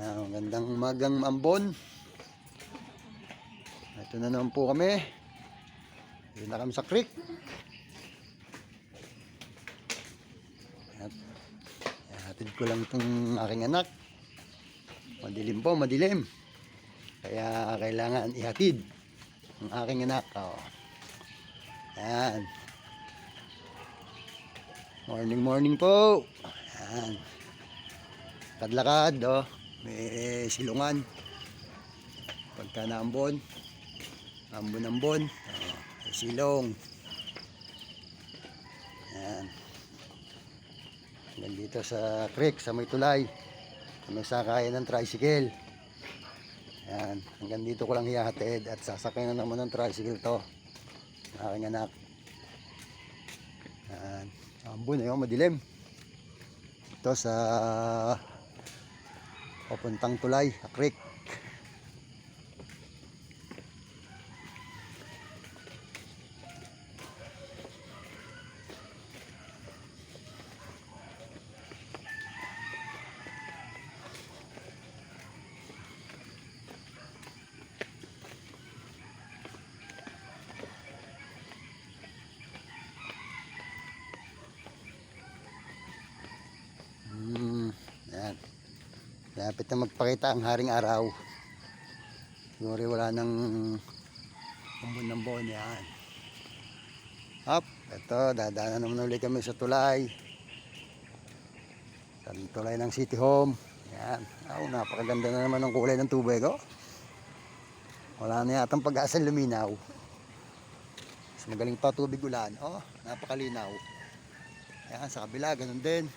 Magandang umagang Ambon. Ito na naman po kami. Dito na kami sa creek. At hatid ko lang itong aking anak. Madilim po, madilim. Kaya kailangan ihatid ang aking anak. Yan. Morning po. Yan. Kadlakad, may silungan. Pagka na ambon, may silong. Yan. Hanggang dito sa creek, sa may tulay, may sakayan ng tricycle. Yan. Hanggang dito ko lang hihatid at sasakay na naman ng tricycle to, aking anak. Yan. Ambon, madilim. Ito sa papuntang tulay, creek. Yan. Lapit na magpakita ang haring araw. Siguro wala nang umbon ng buwan. Yan. Up, ito, dadaanan naman ulit kami sa tulay. Sa tulay ng City Home. Yan. Napakaganda na naman ang kulay ng tubig. Wala na yatang pag-asa luminaw. Mas magaling pa tubig ulan. Napakalinaw. Yan, sa kabila, ganun din.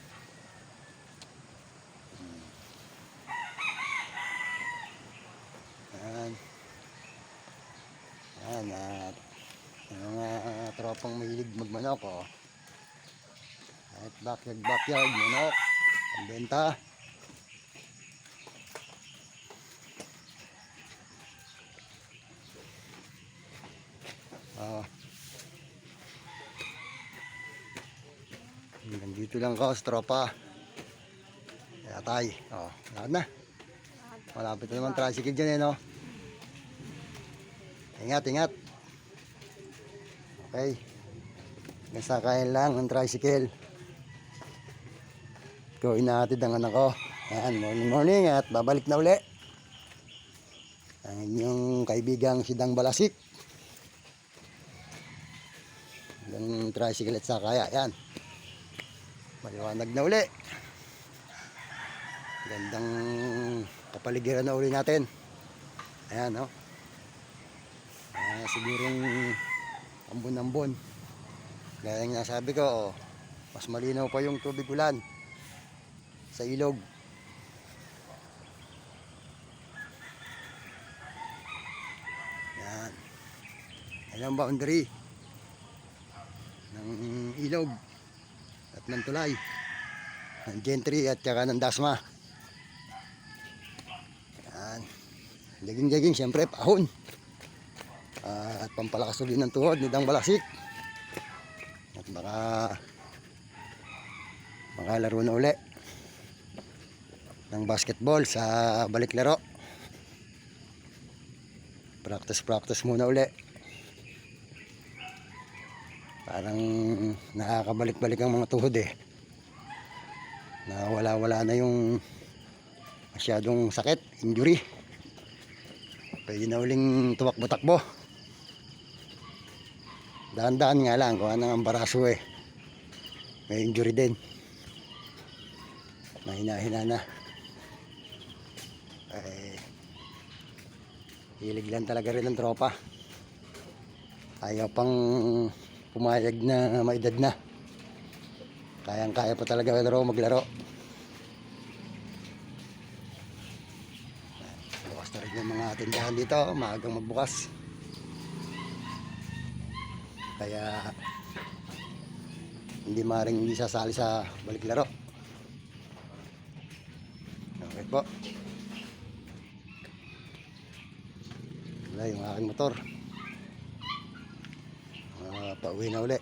Yan, at mga tropang mahilig magmanok, at backyard manok ang benta. Nandito lang ko sa tropa. Kaya tayo, lahat na. Malapit na naman tricycle dyan, Ingat. Okay. Nasakayan lang ng tricycle. Ko inahatid ang anak ko. Ayan, morning at babalik na uli ang inyong kaibigang si Dang Balasik. Ang tricycle at sakaya. Ayan. Maliwanag na uli. Gandang kapaligiran na uli natin. Ayan, sigurong ambon. Gaya nga sabi ko, mas malinaw pa yung tubig ulan sa ilog. Yan. Yan ang boundary ng ilog at ng tulay, ng Gentry at saka ng Dasma. Yan. Jaging siyempre pahon. At pampalakas ulit ng tuhod ni Dang Balasik. At baka laro na uli ng basketball sa balik laro. Practice muna uli. Parang nakakabalik-balik ang mga tuhod wala na yung masyadong sakit, injury. Pwede na uling tumakbo-takbo. Dahan-dahan nga lang kung anong ambaraso may injury din. Mahina-hina na. Hilig lang talaga rin ng tropa. Ayaw pang pumayag na maedad na. Kayang-kaya pa talaga maglaro. Bukas na rin yung mga tindahan dito. Maagang magbukas. Kaya hindi sasali sa baliklaro. Okay po. Wala yung aking motor. Pauwi na uli.